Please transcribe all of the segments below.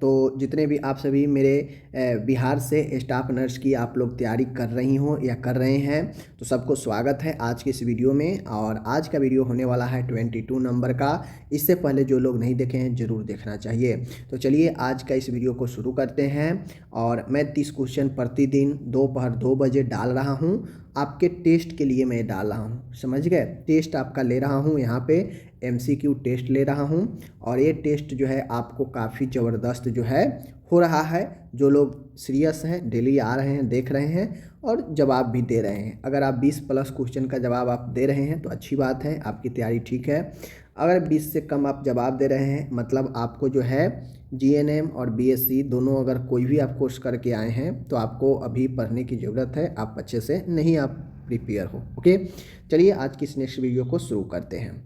तो जितने भी आप सभी मेरे बिहार से स्टाफ नर्स की आप लोग तैयारी कर रही हो या कर रहे हैं, तो सबको स्वागत है आज की इस वीडियो में। और आज का वीडियो होने वाला है 22 नंबर का। इससे पहले जो लोग नहीं देखे हैं ज़रूर देखना चाहिए। तो चलिए आज का इस वीडियो को शुरू करते हैं। और मैं 30 क्वेश्चन प्रतिदिन दोपहर 2 बजे डाल रहा हूँ। आपके टेस्ट के लिए मैं डाल रहा हूँ, समझ गए। टेस्ट आपका ले रहा हूँ, यहाँ पे MCQ टेस्ट ले रहा हूँ। और ये टेस्ट जो है आपको काफ़ी ज़बरदस्त जो है हो रहा है। जो लोग सीरियस हैं, डेली आ रहे हैं, देख रहे हैं और जवाब भी दे रहे हैं। अगर आप 20+ क्वेश्चन का जवाब आप दे रहे हैं तो अच्छी बात है, आपकी तैयारी ठीक है। अगर 20 से कम आप जवाब दे रहे हैं, मतलब आपको जो है GNM और BSc दोनों अगर कोई भी आप कोर्स करके आए हैं तो आपको अभी पढ़ने की ज़रूरत है। आप अच्छे से नहीं आप प्रिपेयर हो। ओके, चलिए आज की इस नेक्स्ट वीडियो को शुरू करते हैं।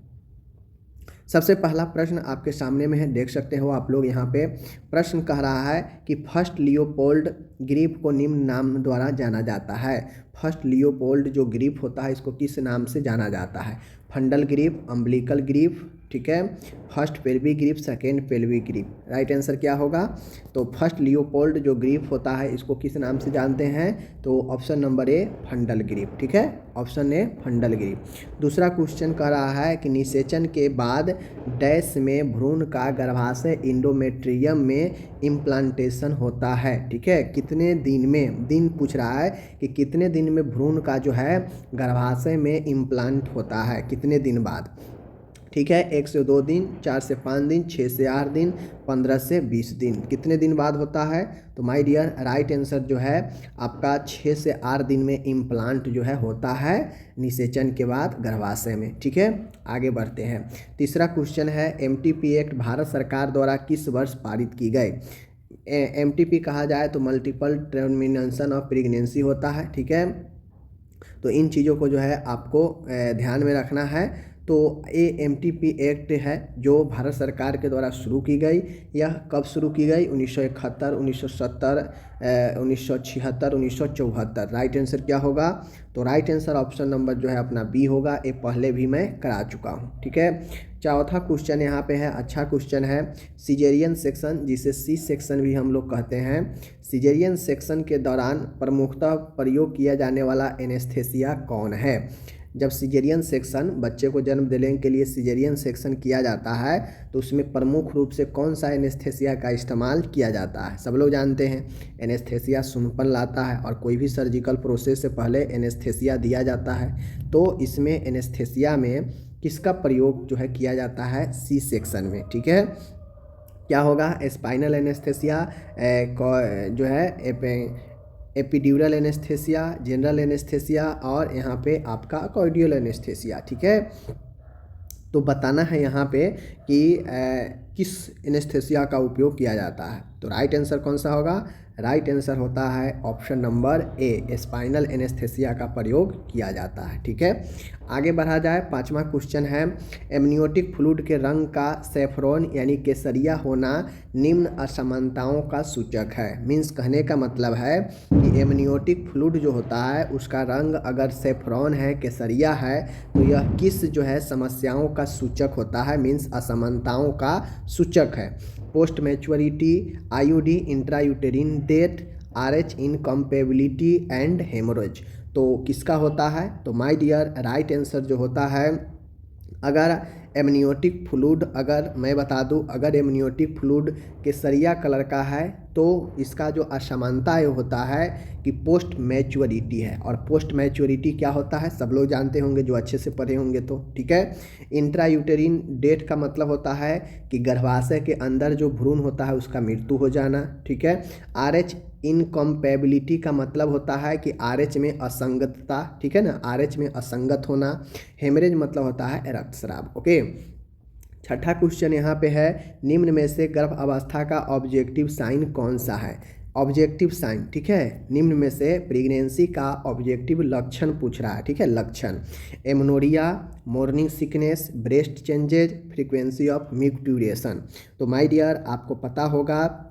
सबसे पहला प्रश्न आपके सामने में है, देख सकते हो आप लोग। यहाँ पे प्रश्न कह रहा है कि फर्स्ट लियोपोल्ड ग्रीफ को निम्न नाम द्वारा जाना जाता है। फर्स्ट लियोपोल्ड जो ग्रीफ होता है इसको किस नाम से जाना जाता है? फंडल ग्रीफ, अम्बिलिकल ग्रीफ, ठीक है, first pelvic grief, second pelvic grief. Right answer क्या होगा? तो फर्स्ट लियोपोल्ड जो ग्रीफ होता है इसको किस नाम से जानते हैं? तो ऑप्शन नंबर ए फंडल ग्रीफ, ठीक है, ऑप्शन ए फंडल ग्रीफ। दूसरा क्वेश्चन कह रहा है कि निषेचन के बाद डैश में भ्रूण का गर्भाशय इंडोमेट्रियम में इम्प्लांटेशन होता है, ठीक है। कितने दिन में, दिन पूछ रहा है कि कितने दिन में भ्रूण का जो है गर्भाशय में इम्प्लांट होता है, कितने दिन बाद, ठीक है। 1 से 2 दिन, 4 से 5 दिन, 6 से 8 दिन, 15 से 20 दिन, कितने दिन बाद होता है? तो माय डियर राइट आंसर जो है आपका 6 से 8 दिन में इम्प्लांट जो है होता है निषेचन के बाद गर्भाशय में, ठीक है। आगे बढ़ते हैं। तीसरा क्वेश्चन है MTP एक्ट भारत सरकार द्वारा किस वर्ष पारित की गई? MTP कहा जाए तो मल्टीपल टर्मिनेशन ऑफ प्रेगनेंसी होता है, ठीक है। तो इन चीज़ों को जो है आपको ध्यान में रखना है। तो ये MTP एक्ट है जो भारत सरकार के द्वारा शुरू की गई। यह कब शुरू की गई? 1971, 1970, 1976, 1974। राइट आंसर क्या होगा? तो राइट आंसर ऑप्शन नंबर जो है अपना बी होगा। ये पहले भी मैं करा चुका हूँ, ठीक है। चौथा क्वेश्चन यहाँ पे है, अच्छा क्वेश्चन है। सिजेरियन सेक्शन, जिसे C सेक्शन भी हम लोग कहते हैं, सिजेरियन सेक्शन के दौरान प्रमुखतः प्रयोग किया जाने वाला एनेस्थेसिया कौन है? जब सिजेरियन सेक्शन, बच्चे को जन्म देने के लिए सिजेरियन सेक्शन किया जाता है तो उसमें प्रमुख रूप से कौन सा एनेस्थेसिया का इस्तेमाल किया जाता है? सब लोग जानते हैं एनेस्थेसिया सुनपन लाता है और कोई भी सर्जिकल प्रोसेस से पहले एनेस्थेसिया दिया जाता है। तो इसमें एनेस्थेसिया में किसका प्रयोग जो है किया जाता है? C सेक्शन में, ठीक है। क्या होगा? स्पाइनल एनेस्थेसिया जो है एपिड्यूरल एनेस्थेसिया, जनरल एनेस्थेसिया और यहाँ पे आपका कार्डियल एनेस्थेसिया, ठीक है। तो बताना है यहाँ पे कि किस एनेस्थेसिया का उपयोग किया जाता है। तो राइट आंसर कौन सा होगा? राइट आंसर होता है option number A, spinal anaesthesia का प्रयोग किया जाता है, ठीक है। आगे बढ़ा जाए। पांचवा क्वेश्चन है, एमनियोटिक फ्लूइड के रंग का सैफरॉन यानी केसरिया होना निम्न असमानताओं का सूचक है। मीन्स कहने का मतलब है कि एमनियोटिक फ्लूइड जो होता है उसका रंग अगर सैफरॉन है, केसरिया है, तो यह किस जो है समस्याओं का सूचक होता है? मीन्स असमानताओं का सूचक है। Post maturity, IUD, intrauterine death, RH incompatibility and haemorrhage. तो किसका होता है? तो माय डियर राइट आंसर जो होता है, अगर एमनियोटिक फ्लूइड, अगर मैं बता दूं, अगर एमनियोटिक फ्लूइड केसरिया कलर का है तो इसका जो असमानता ये होता है कि पोस्ट मैच्योरिटी है। और पोस्ट मैच्योरिटी क्या होता है सब लोग जानते होंगे जो अच्छे से पढ़े होंगे तो, ठीक है। इंट्रायूटेरिन डेथ का मतलब होता है कि गर्भाशय के अंदर जो भ्रूण होता है उसका मृत्यु हो जाना, ठीक है। RH इनकम्पेबिलिटी का मतलब होता है कि RH में असंगतता, ठीक है ना, RH में असंगत होना। हेमरेज मतलब होता है रक्तस्राव, ओके। छठा क्वेश्चन यहाँ पे है, निम्न में से गर्भ अवस्था का ऑब्जेक्टिव साइन कौन सा है? ऑब्जेक्टिव साइन, ठीक है, निम्न में से प्रेगनेंसी का ऑब्जेक्टिव लक्षण पूछ रहा है, ठीक है। लक्षण, amenorrhoea, morning sickness, breast changes, frequency of micturition. तो माय डियर आपको पता होगा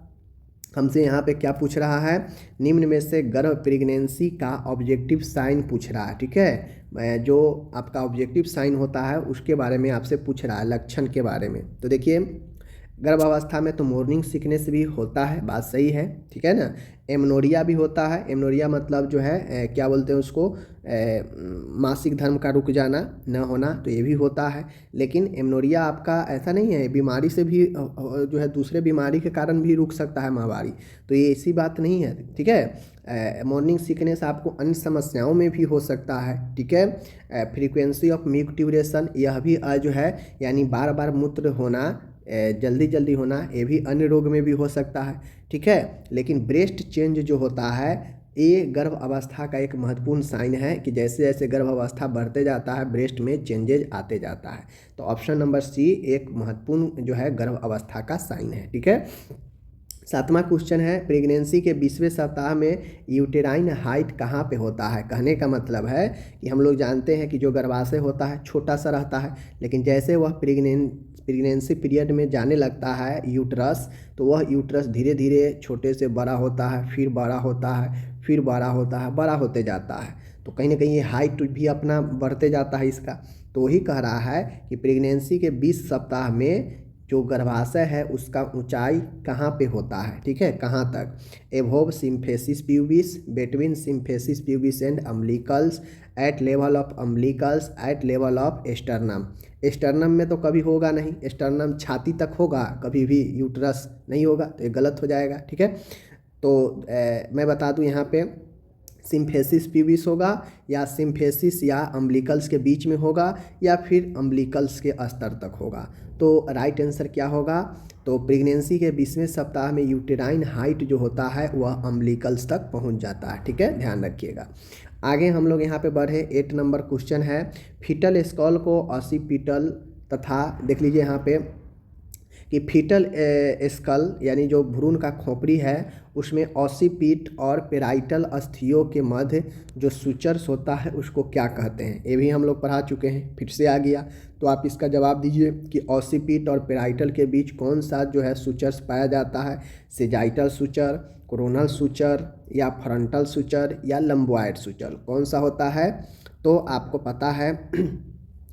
हमसे यहाँ पे क्या पूछ रहा है, निम्न में से गर्भ प्रेगनेंसी का ऑब्जेक्टिव साइन पूछ रहा है, ठीक है। जो आपका ऑब्जेक्टिव साइन होता है उसके बारे में आपसे पूछ रहा है, लक्षण के बारे में। तो देखिए गर्भावस्था में तो मॉर्निंग सिकनेस भी होता है, बात सही है, ठीक है ना। एमनोरिया भी होता है। एमनोरिया मतलब जो है क्या बोलते हैं उसको, मासिक धर्म का रुक जाना, न होना, तो ये भी होता है। लेकिन एमनोरिया आपका ऐसा नहीं है, बीमारी से भी जो है दूसरे बीमारी के कारण भी रुक सकता है माहवारी, तो ये ऐसी बात नहीं है, ठीक है। मॉर्निंग सिकनेस आपको अन्य समस्याओं में भी हो सकता है, ठीक है। फ्रीक्वेंसी ऑफ मिल्क ड्यूरेशन, यह भी जो है यानी बार बार मूत्र होना, जल्दी जल्दी होना, ये भी अन्य रोग में भी हो सकता है, ठीक है। लेकिन ब्रेस्ट चेंज जो होता है ये गर्भ अवस्था का एक महत्वपूर्ण साइन है कि जैसे जैसे गर्भ अवस्था बढ़ते जाता है ब्रेस्ट में चेंजेज आते जाता है। तो ऑप्शन नंबर सी एक महत्वपूर्ण जो है गर्भ अवस्था का साइन है, ठीक है। 7वां क्वेश्चन है, प्रेगनेंसी के 20वें सप्ताह में यूटेराइन हाइट कहाँ पे होता है। कहने का मतलब है कि हम लोग जानते हैं कि जो गर्भाशय होता है छोटा सा रहता है, लेकिन जैसे वह प्रेगनेंसी पीरियड में जाने लगता है यूट्रस, तो वह यूट्रस धीरे धीरे छोटे से बड़ा होता है, फिर बड़ा होता है, फिर बड़ा होता है, बड़ा होते जाता है। तो कहीं ना कहीं ये हाइट भी अपना बढ़ते जाता है इसका। तो वही कह रहा है कि प्रेगनेंसी के 20 सप्ताह में जो गर्भाशय है उसका ऊंचाई कहाँ पे होता है, ठीक है, कहाँ तक। Above symphysis pubis, between symphysis pubis and umbilicals, at level of umbilicals, at level of sternum. Sternum में तो कभी होगा नहीं, एस्टर्नम छाती तक होगा, कभी भी यूट्रस नहीं होगा, तो ये गलत हो जाएगा, ठीक है। तो मैं बता दूं यहाँ पे सिम्फेसिस प्यूबिस होगा, या सिम्फेसिस या अम्बिलिकल्स के बीच में होगा, या फिर अम्बिलिकल्स के स्तर तक होगा। तो राइट आंसर क्या होगा, तो प्रेगनेंसी के 20वें सप्ताह में यूटेराइन हाइट जो होता है वह अम्बिलिकल्स तक पहुंच जाता है, ठीक है, ध्यान रखिएगा। आगे हम लोग यहाँ पे बढ़े, 8 नंबर क्वेश्चन है, फीटल स्कॉल को ऑसिपिटल तथा, देख लीजिए यहाँ पे कि फीटल स्कल यानी जो भ्रूण का खोपड़ी है उसमें ऑसिपिट और पेराइटल अस्थियों के मध्य जो सुचर्स होता है उसको क्या कहते हैं। ये भी हम लोग पढ़ा चुके हैं, फिर से आ गया, तो आप इसका जवाब दीजिए कि ऑसिपिट और पेराइटल के बीच कौन सा जो है सुचर्स पाया जाता है। सेजाइटल सुचर, कोरोनल सुचर, या फ्रंटल सुचर, या लंबोइड सुचर, कौन सा होता है। तो आपको पता है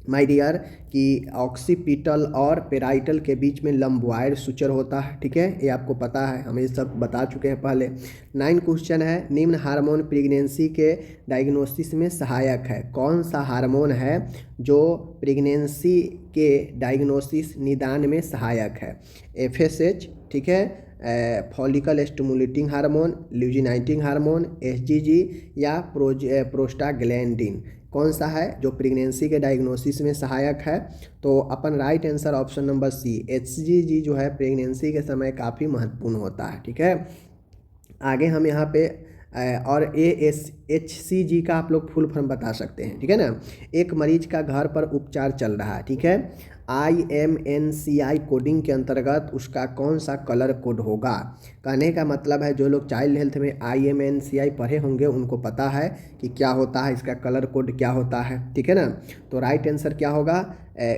माय डियर कि ऑक्सीपिटल और पेराइटल के बीच में लंबोइड सुचर होता है, ठीक है, ये आपको पता है, हम ये सब बता चुके हैं पहले। 9 क्वेश्चन है, निम्न हार्मोन प्रेगनेंसी के डायग्नोसिस में सहायक है। कौन सा हार्मोन है जो प्रेगनेंसी के डायग्नोसिस निदान में सहायक है। FSH, ठीक है, follicle stimulating hormone, luteinizing hormone, HGG, या प्रोस्टाग्लैंडिन, कौन सा है जो प्रेगनेंसी के डायग्नोसिस में सहायक है। तो अपन right answer option number C, HGG जो है प्रेगनेंसी के समय काफ़ी महत्वपूर्ण होता है, ठीक है। आगे हम यहाँ पे और ASHCG का आप लोग फुल फॉर्म बता सकते हैं, ठीक है ना। एक मरीज का घर पर उपचार चल रहा है, ठीक है, IMNCI कोडिंग के अंतर्गत उसका कौन सा कलर कोड होगा। कहने का मतलब है जो लोग चाइल्ड हेल्थ में IMNCI पढ़े होंगे उनको पता है कि क्या होता है, इसका कलर कोड क्या होता है, ठीक है ना। तो राइट आंसर क्या होगा,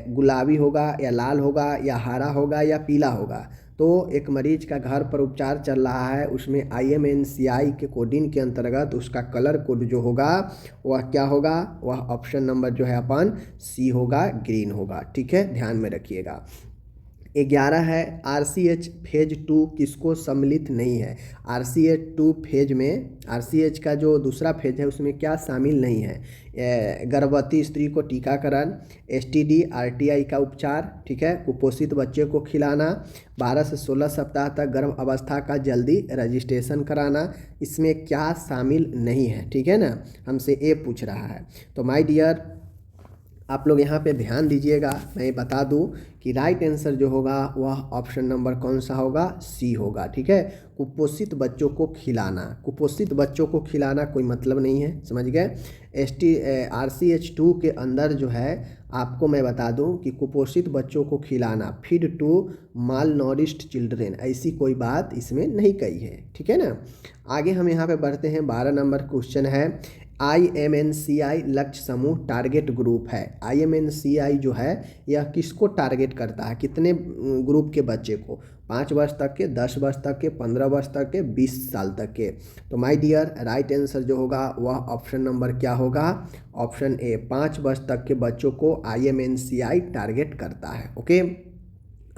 गुलाबी होगा, या लाल होगा, या हरा होगा, या पीला होगा। तो एक मरीज का घर पर उपचार चल रहा है, उसमें IMNCI के कोडिंग के अंतर्गत उसका कलर कोड जो होगा वह क्या होगा, वह ऑप्शन नंबर जो है अपन सी होगा, ग्रीन होगा, ठीक है, ध्यान में रखिएगा। 11 है, RCH फेज 2 किसको सम्मिलित नहीं है। RCH 2 फेज में, RCH का जो दूसरा फेज है उसमें क्या शामिल नहीं है। गर्भवती स्त्री को टीकाकरण, STD RTI का उपचार, ठीक है, कुपोषित बच्चे को खिलाना, 12 से 16 सप्ताह तक गर्भ अवस्था का जल्दी रजिस्ट्रेशन कराना, इसमें क्या शामिल नहीं है, ठीक है ना, हमसे ये पूछ रहा है। तो माय डियर आप लोग यहाँ पे ध्यान दीजिएगा, मैं बता दूँ कि राइट आंसर जो होगा वह ऑप्शन नंबर कौन सा होगा, सी होगा, ठीक है। कुपोषित बच्चों को खिलाना, कुपोषित बच्चों को खिलाना कोई मतलब नहीं है, समझ गए। RCH 2 के अंदर जो है आपको मैं बता दूं कि कुपोषित बच्चों को खिलाना, फीड टू माल नॉरिश्ड चिल्ड्रेन, ऐसी कोई बात इसमें नहीं कही है, ठीक है ना। आगे हम यहाँ पे बढ़ते हैं, 12 नंबर क्वेश्चन है, IMNCI लक्ष्य समूह टारगेट ग्रुप है। IMNCI जो है यह किसको टारगेट करता है, कितने ग्रुप के बच्चे को, 5 वर्ष तक के, 10 वर्ष तक के, 15 वर्ष तक के, 20 साल तक के। तो माय डियर राइट आंसर जो होगा वह ऑप्शन नंबर क्या होगा, ऑप्शन ए, 5 वर्ष तक के बच्चों को IMNCI टारगेट करता है, ओके।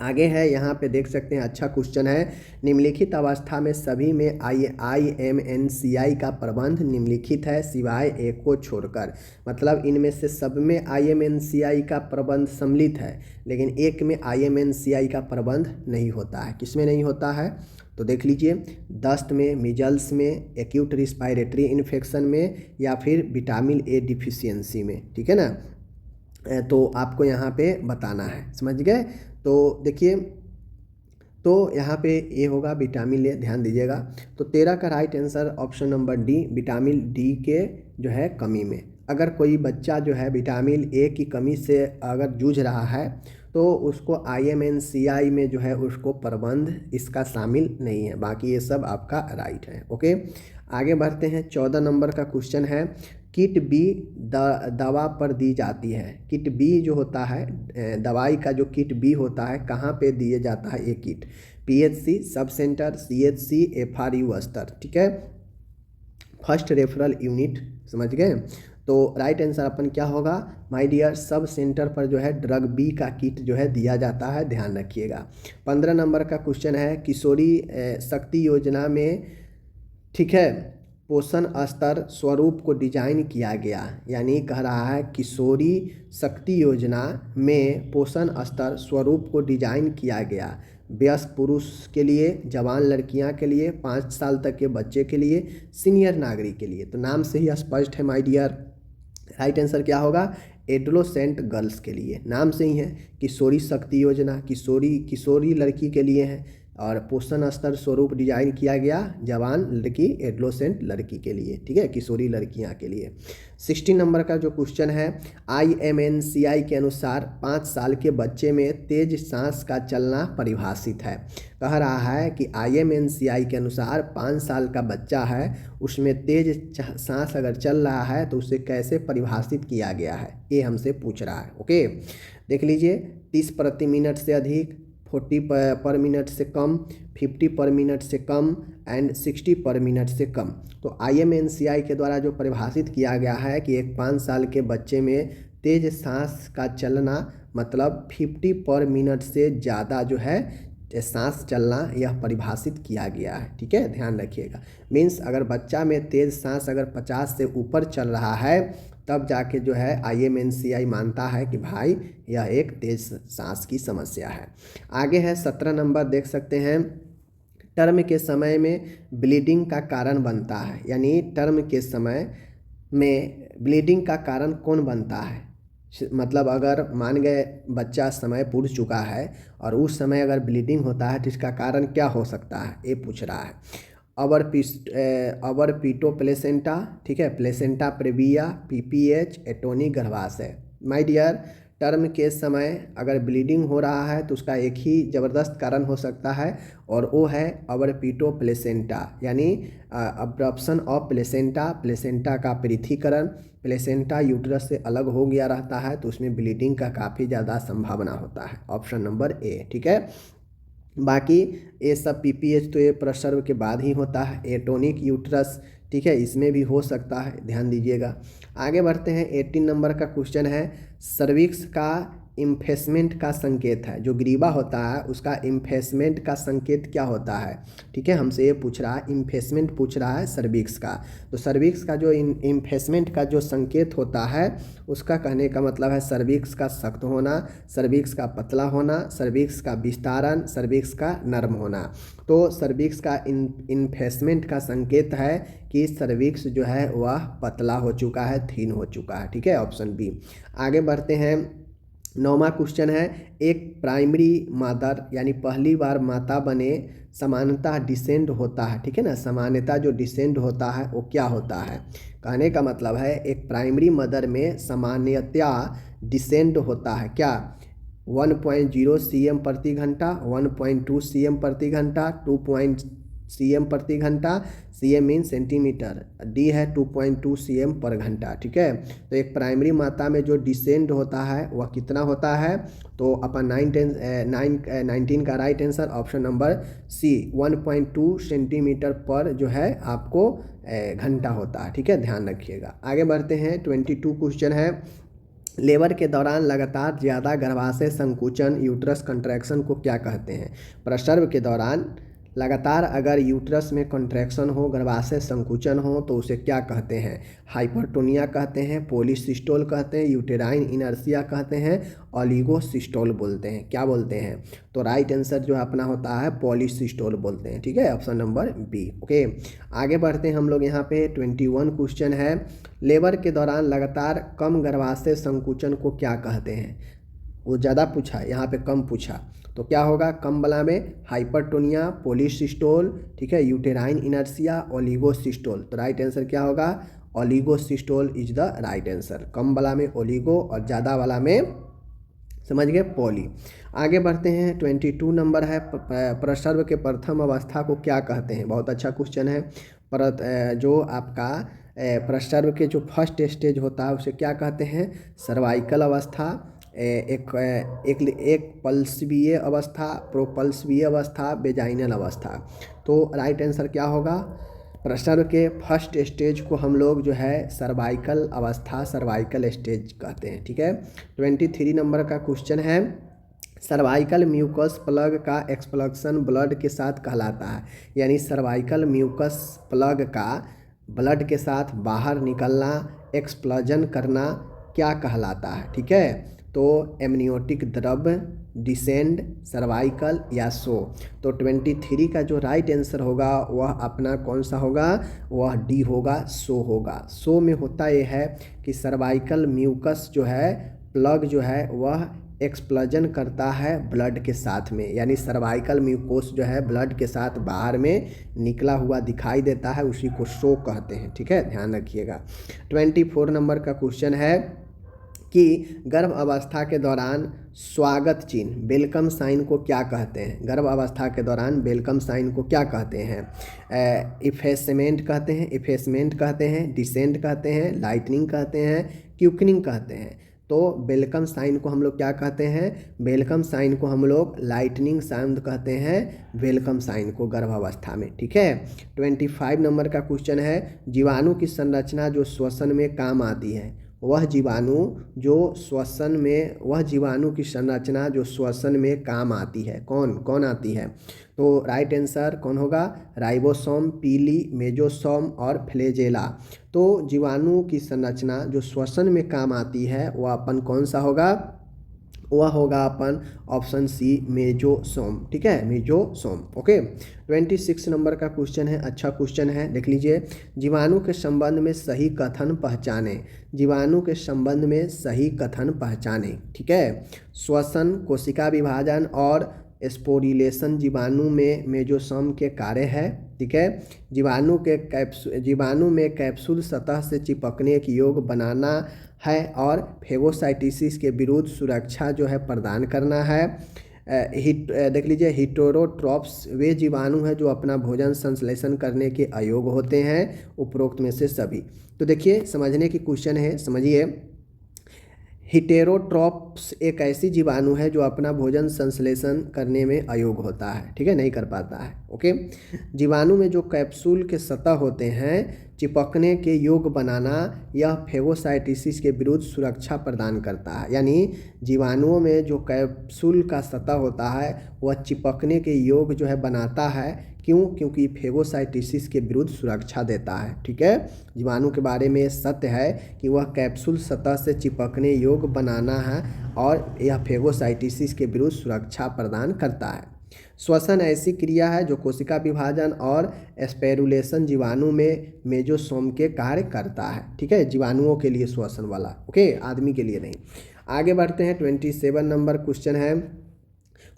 आगे है, यहाँ पे देख सकते हैं, अच्छा क्वेश्चन है। निम्नलिखित अवस्था में सभी में IMNCI का प्रबंध निम्नलिखित है सिवाय एक को छोड़कर। मतलब इनमें से सब में IMNCI का प्रबंध सम्मिलित है, लेकिन एक में IMNCI का प्रबंध नहीं होता है। किसमें नहीं होता है तो देख लीजिए, दस्त में, मिजल्स में, एक्यूट रिस्पायरेटरी इन्फेक्शन में, या फिर विटामिन ए डिफिशियंसी में। ठीक है ना, तो आपको यहाँ पे बताना है, समझ गए। तो देखिए, तो यहाँ पे ये होगा विटामिन ए, ध्यान दीजिएगा। तो 13 का right answer option number D, vitamin D के जो है कमी में। अगर कोई बच्चा जो है विटामिन ए की कमी से अगर जूझ रहा है तो उसको IMNCI में जो है उसको प्रबंध इसका शामिल नहीं है, बाकी ये सब आपका राइट है। ओके, आगे बढ़ते हैं। 14 नंबर का क्वेश्चन है, किट बी दवा पर दी जाती है। किट बी जो होता है, दवाई का जो किट बी होता है, कहाँ पे दिए जाता है ये kit? PHC, sub centre, CHC, FRU स्तर। ठीक है, फर्स्ट रेफरल यूनिट, समझ गए। तो राइट आंसर अपन क्या होगा माय डियर, सब सेंटर पर जो है ड्रग बी का किट जो है दिया जाता है, ध्यान रखिएगा। 15 नंबर का क्वेश्चन है, किशोरी शक्ति योजना में, ठीक है, पोषण स्तर स्वरूप को डिजाइन किया गया। यानी कह रहा है किशोरी शक्ति योजना में पोषण स्तर स्वरूप को डिजाइन किया गया। वयस्क पुरुष के लिए, जवान लड़कियां के लिए, 5 साल तक के बच्चे के लिए, सीनियर नागरिक के लिए। तो नाम से ही स्पष्ट है माय डियर, राइट आंसर क्या होगा? एडोलेसेंट गर्ल्स के लिए। नाम से ही है, किशोरी शक्ति योजना, किशोरी लड़की के लिए है, और पोषण स्तर स्वरूप डिजाइन किया गया जवान लड़की, एडोलेसेंट लड़की के लिए। ठीक है, किशोरी लड़कियां के लिए। 16 नंबर का जो क्वेश्चन है, IMNCI के अनुसार 5 साल के बच्चे में तेज सांस का चलना परिभाषित है। कह रहा है कि IMNCI के अनुसार 5 साल का बच्चा है, उसमें तेज सांस अगर चल रहा है तो उसे कैसे परिभाषित किया गया है, ये हमसे पूछ रहा है। ओके, देख लीजिए, 30 प्रति मिनट से अधिक, 40 पर मिनट से कम, 50 पर मिनट से कम, एंड 60 पर मिनट से कम। तो IMNCI के द्वारा जो परिभाषित किया गया है कि एक 5 साल के बच्चे में तेज सांस का चलना मतलब 50 पर मिनट से ज़्यादा जो है सांस चलना, यह परिभाषित किया गया है। ठीक है, ध्यान रखिएगा। मीन्स अगर बच्चा में तेज सांस अगर 50 से ऊपर चल रहा है तब जाके जो है IMNCI मानता है कि भाई यह एक तेज सांस की समस्या है। आगे है 17 नंबर, देख सकते हैं, टर्म के समय में ब्लीडिंग का कारण बनता है। यानी टर्म के समय में ब्लीडिंग का कारण कौन बनता है? मतलब अगर मान गए बच्चा समय पूर्ण चुका है और उस समय अगर ब्लीडिंग होता है तो इसका कारण क्या हो सकता है, ये पूछ रहा है। अवर पीटो प्लेसेंटा, ठीक है, प्लेसेंटा प्रेविया, PPH, एटोनिक गर्भाशय। माय डियर, टर्म के समय अगर ब्लीडिंग हो रहा है तो उसका एक ही ज़बरदस्त कारण हो सकता है, और वो है अवर पीटो प्लेसेंटा, यानी अब्रप्शन ऑफ प्लेसेंटा, प्लेसेंटा का पृथक्करण। प्लेसेंटा यूट्रस से अलग हो गया रहता है तो उसमें ब्लीडिंग का काफ़ी ज़्यादा संभावना होता है, ऑप्शन नंबर ए। ठीक है, बाकी ये सब PPH तो ये प्रसव के बाद ही होता है। एटोनिक यूट्रस, ठीक है, इसमें भी हो सकता है, ध्यान दीजिएगा। आगे बढ़ते हैं, 18 नंबर का क्वेश्चन है, सर्विक्स का इम्फेसमेंट का संकेत है। जो ग्रीवा होता है उसका इम्फेसमेंट का संकेत क्या होता है? ठीक है, हमसे ये पूछ रहा है, इम्फेसमेंट पूछ रहा है सर्विक्स का। तो सर्विक्स का जो इम्फेसमेंट का जो संकेत होता है उसका कहने का मतलब है सर्विक्स का सख्त होना, सर्विक्स का पतला होना, सर्विक्स का विस्तारण, सर्विक्स का नरम होना। तो सर्विक्स का इन्फेसमेंट का संकेत है कि सर्विक्स जो है वह पतला हो चुका है, थीन हो चुका है। ठीक है, ऑप्शन बी। आगे बढ़ते हैं, 9वां क्वेश्चन है, एक प्राइमरी मदर यानी पहली बार माता बने सामान्यतः डिसेंड होता है। ठीक है ना, सामान्यतः जो डिसेंड होता है वो क्या होता है? कहने का मतलब है एक प्राइमरी मदर में सामान्यतः डिसेंड होता है क्या? 1.0 cm प्रति घंटा, 1.2 cm प्रति घंटा, 2 cm प्रति घंटा, cm मीन सेंटीमीटर, डी है 2.2 cm पर घंटा। ठीक है, तो एक प्राइमरी माता में जो डिसेंड होता है वह कितना होता है? तो अपन 19 का right answer option number C, 1.2 centimetre पर जो है आपको घंटा होता है। ठीक है, ध्यान रखिएगा। आगे बढ़ते हैं, 22 क्वेश्चन है, लेबर के दौरान लगातार ज़्यादा गर्भाशय संकुचन यूट्रस कंट्रैक्शन को क्या कहते हैं? प्रसव के दौरान लगातार अगर यूट्रस में कंट्रैक्शन हो, गर्भाशय संकुचन हो, तो उसे क्या कहते हैं? हाइपरटोनिया कहते हैं, पॉलीसिस्टोल कहते हैं, यूटेराइन इनर्शिया कहते हैं, ओलिगोसिस्टोल बोलते हैं। क्या बोलते हैं? तो राइट आंसर जो अपना होता है पॉलीसिस्टोल बोलते हैं। ठीक है, ऑप्शन नंबर बी। ओके, आगे बढ़ते हैं हम लोग। यहाँ पे 21 क्वेश्चन है, लेबर के दौरान लगातार कम गर्भाशय संकुचन को क्या कहते हैं? वो ज़्यादा पूछा, यहाँ पे कम पूछा, तो क्या होगा? कम वाला में हाइपरटोनिया, पॉलीसिस्टोल, ठीक है, यूटेराइन इनर्शिया, ओलिगोसिस्टोल। तो राइट आंसर क्या होगा? ओलिगोसिस्टोल इज द राइट आंसर। कम वाला में ओलिगो और ज़्यादा वाला में, समझ गए, पॉली। आगे बढ़ते हैं। 22 नंबर है, प्रसव के प्रथम अवस्था को क्या कहते हैं? बहुत अच्छा क्वेश्चन है। जो आपका प्रसव के जो फर्स्ट स्टेज होता है उसे क्या कहते हैं? सर्वाइकल अवस्था, एक पल्सवीय अवस्था, प्रोपल्सवीय अवस्था, वेजाइनल अवस्था। तो राइट आंसर क्या होगा? प्रसव के फर्स्ट स्टेज को हम लोग जो है सर्वाइकल अवस्था, सर्वाइकल स्टेज कहते हैं। ठीक है, 23 नंबर का क्वेश्चन है, सर्वाइकल म्यूकस प्लग का एक्सप्लक्शन ब्लड के साथ कहलाता है। यानी सर्वाइकल म्यूकस प्लग का ब्लड के साथ बाहर निकलना, एक्सप्लोजन करना क्या कहलाता है? ठीक है, तो एमनियोटिक द्रव, डिसेंड, सर्वाइकल या सो। तो 23 का जो राइट आंसर होगा वह अपना कौन सा होगा? वह डी होगा, सो होगा। सो में होता यह है कि सर्वाइकल म्यूकस जो है प्लग जो है वह एक्सप्लोजन करता है ब्लड के साथ में, यानी सर्वाइकल म्यूकोस जो है ब्लड के साथ बाहर में निकला हुआ दिखाई देता है, उसी को शो कहते हैं। ठीक है, ध्यान रखिएगा। 24 नंबर का क्वेश्चन है कि गर्भ अवस्था के दौरान स्वागत चिन्ह, वेलकम साइन को क्या कहते हैं? गर्भ अवस्था के दौरान वेलकम साइन को क्या कहते हैं? इफेसमेंट कहते हैं, इफेसमेंट कहते हैं, डिसेंट कहते हैं, लाइटनिंग कहते हैं, क्यूकनिंग कहते हैं। तो वेलकम साइन को हम लोग क्या कहते हैं? वेलकम साइन को हम लोग लाइटनिंग साउंड कहते हैं, वेलकम साइन को गर्भावस्था में। ठीक है, 25 नंबर का क्वेश्चन है, जीवाणु की संरचना जो श्वसन में काम आती है, वह जीवाणु जो श्वसन में, वह जीवाणु की संरचना जो श्वसन में काम आती है, कौन कौन आती है? तो राइट आंसर कौन होगा? राइबोसोम, पीली, मेजोसोम और फ्लैजेला। तो जीवाणु की संरचना जो श्वसन में काम आती है वह अपन कौन सा होगा? वह होगा अपन ऑप्शन सी, मेजोसोम। ठीक है, मेजोसोम। ओके, 26 नंबर का क्वेश्चन है, अच्छा क्वेश्चन है, देख लीजिए। जीवाणु के संबंध में सही कथन पहचाने, जीवाणु के संबंध में सही कथन पहचाने। ठीक है, श्वसन, कोशिका विभाजन और स्पोरिलेशन जीवाणु में मेजोसोम के कार्य है। ठीक है, जीवाणु में कैप्सूल सतह से चिपकने के योग बनाना है और फेगोसाइटिसिस के विरुद्ध सुरक्षा जो है प्रदान करना है। देख लीजिए, हिटेरोट्रॉप्स वे जीवाणु हैं जो अपना भोजन संश्लेषण करने के अयोग्य होते हैं, उपरोक्त में से सभी। तो देखिए, समझने की क्वेश्चन है, समझिए। हिटेरोट्रॉप्स एक ऐसी जीवाणु है जो अपना भोजन संश्लेषण करने में अयोग्य होता है। ठीक है, नहीं कर पाता है। ओके, जीवाणु में जो कैप्सूल के सतह होते हैं चिपकने के योग बनाना, यह फेगोसाइटिसिस के विरुद्ध सुरक्षा प्रदान करता है। यानी जीवाणुओं में जो कैप्सूल का सतह होता है वह चिपकने के योग जो है बनाता है। क्यों? क्योंकि फेगोसाइटिसिस के विरुद्ध सुरक्षा देता है। ठीक है, जीवाणु के बारे में सत्य है कि वह कैप्सूल सतह से चिपकने योग बनाना है और यह फेगोसाइटिसिस के विरुद्ध सुरक्षा प्रदान करता है। श्वसन ऐसी क्रिया है जो कोशिका विभाजन और स्पेरुलेशन जीवाणु में मेजोसोम के कार्य करता है। ठीक है, जीवाणुओं के लिए श्वसन वाला, ओके, आदमी के लिए नहीं। आगे बढ़ते हैं। 27 नंबर क्वेश्चन है,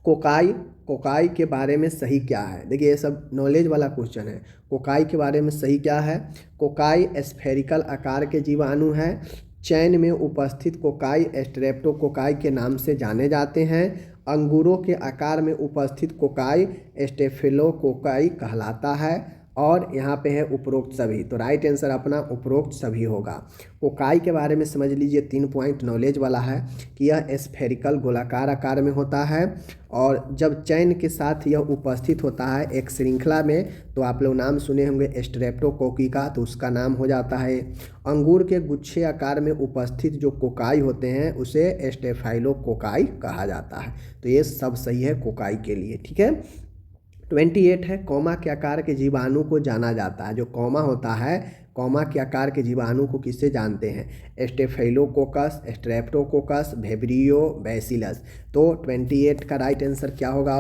कोकाई के बारे में सही क्या है? देखिए, ये सब नॉलेज वाला क्वेश्चन है। कोकाई के बारे में सही क्या है? कोकाई स्फेरिकल आकार के जीवाणु हैं। चैन में उपस्थित कोकाई स्ट्रेप्टोकोकाई के नाम से जाने जाते हैं। अंगूरों के आकार में उपस्थित कोकाई स्टेफिलोकोकाई कहलाता है। और यहाँ पे है उपरोक्त सभी, तो राइट आंसर अपना उपरोक्त सभी होगा। कोकाई के बारे में समझ लीजिए, 3 पॉइंट नॉलेज वाला है कि यह स्फेरिकल गोलाकार आकार में होता है और जब चैन के साथ यह उपस्थित होता है एक श्रृंखला में, तो आप लोग नाम सुने होंगे स्ट्रेप्टोकोकी का, तो उसका नाम हो जाता है। अंगूर के गुच्छे आकार में उपस्थित जो कोकाई होते हैं उसे स्टेफाइलोकोकाई कहा जाता है। तो ये सब सही है कोकाई के लिए, ठीक है। 28 है, कॉमा के आकार के जीवाणु को जाना जाता है। जो कॉमा होता है, कॉमा के आकार के जीवाणु को किससे जानते हैं? Staphylococcus, streptococcus, vibrio, bacillus. तो 28 का राइट आंसर क्या होगा?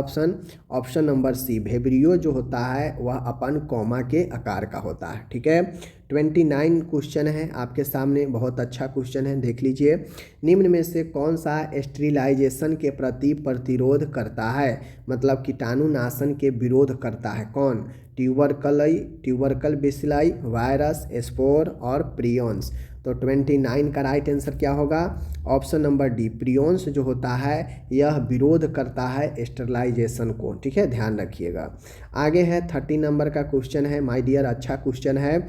ऑप्शन नंबर सी, वेब्रियो जो होता है वह अपन कॉमा के आकार का होता है, ठीक है। 29 क्वेश्चन है आपके सामने, बहुत अच्छा क्वेश्चन है, देख लीजिए। निम्न में से कौन सा स्टेरिलाइजेशन के प्रति प्रतिरोध करता है, मतलब कीटाणुनाशन के विरोध करता है? कौन? ट्यूबरकल बेसिलाई, वायरस, स्पोर और प्रियॉन्स। तो 29 का राइट आंसर क्या होगा? ऑप्शन नंबर डी, प्रियॉन्स जो होता है यह विरोध करता है स्टेरिलाइजेशन को, ठीक है, ध्यान रखिएगा। आगे है 30 नंबर का क्वेश्चन है माय डियर, अच्छा क्वेश्चन है।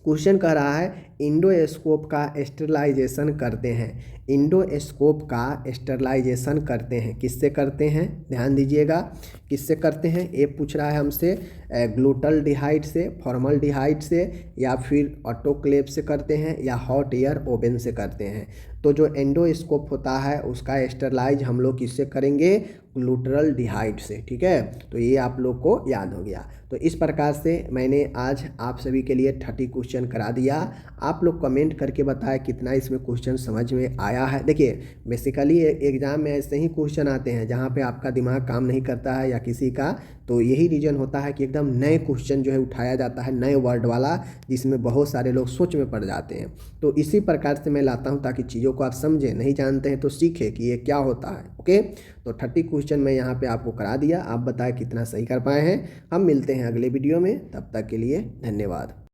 क्वेश्चन कह रहा है इंडोस्कोप का स्टेरिलाइजेशन करते हैं। इंडोस्कोप का स्टेरिलाइजेशन करते हैं, किससे करते हैं? ध्यान दीजिएगा, किससे करते हैं? ये पूछ रहा है हमसे, ग्लूटाल्डिहाइड से, फॉर्मल्डिहाइड से, या फिर ऑटोक्लेव से करते हैं, या हॉट एयर ओवन से करते हैं। तो जो एंडोस्कोप होता है उसका स्टेरिलाइज हम लोग किससे करेंगे? ग्लूटाल्डिहाइड से, ठीक है। तो ये आप लोग को याद हो गया। तो इस प्रकार से मैंने आज आप सभी के लिए 30 क्वेश्चन करा दिया। आप लोग कमेंट करके बताएं कितना इसमें क्वेश्चन समझ में आया है। देखिए बेसिकली एग्ज़ाम में ऐसे ही क्वेश्चन आते हैं जहाँ पे आपका दिमाग काम नहीं करता है या किसी का, तो यही रीज़न होता है कि एकदम नए क्वेश्चन जो है उठाया जाता है, नए वर्ड वाला, जिसमें बहुत सारे लोग सोच में पड़ जाते हैं। तो इसी प्रकार से मैं लाता हूँ ताकि चीज़ों को आप समझें, नहीं जानते हैं तो सीखें कि ये क्या होता है। ओके, तो 30 क्वेश्चन मैं यहाँ पे आपको करा दिया। आप बताएं कितना सही कर पाए हैं। हम मिलते हैं अगले वीडियो में, तब तक के लिए धन्यवाद।